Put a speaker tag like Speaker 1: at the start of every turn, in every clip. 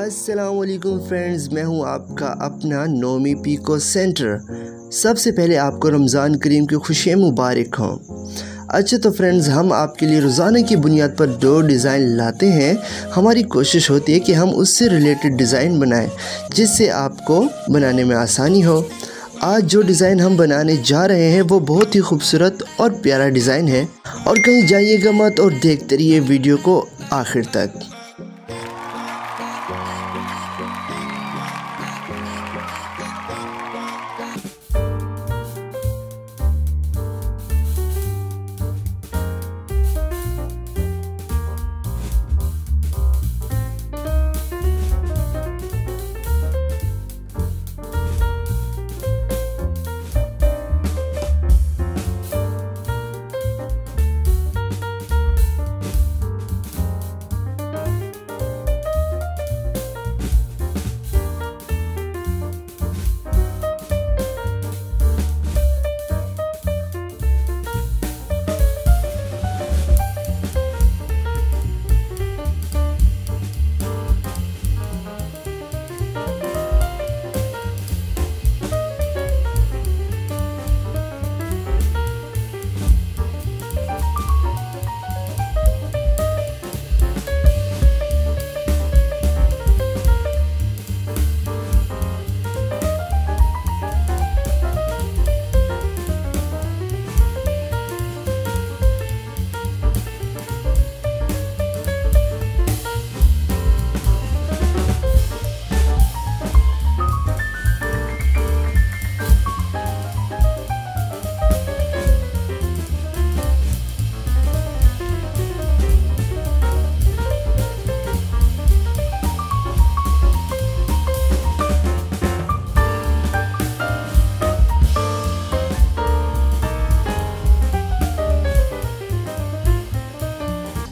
Speaker 1: अस्सलाम वालेकुम फ्रेंड्स, मैं हूं आपका अपना नोमी पिको सेंटर। सबसे पहले आपको रमज़ान करीम की खुशियाँ मुबारक हों। अच्छा तो फ्रेंड्स, हम आपके लिए रोज़ाना की बुनियाद पर 2 डिज़ाइन लाते हैं। हमारी कोशिश होती है कि हम उससे रिलेटेड डिज़ाइन बनाएं जिससे आपको बनाने में आसानी हो। आज जो डिज़ाइन हम बनाने जा रहे हैं वो बहुत ही खूबसूरत और प्यारा डिज़ाइन है और कहीं जाइएगा मत और देखते रहिए वीडियो को आखिर तक।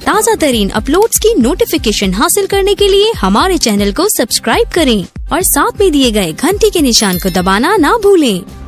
Speaker 2: ताज़ा तरीन अपलोड्स की नोटिफिकेशन हासिल करने के लिए हमारे चैनल को सब्सक्राइब करें और साथ में दिए गए घंटी के निशान को दबाना ना भूलें।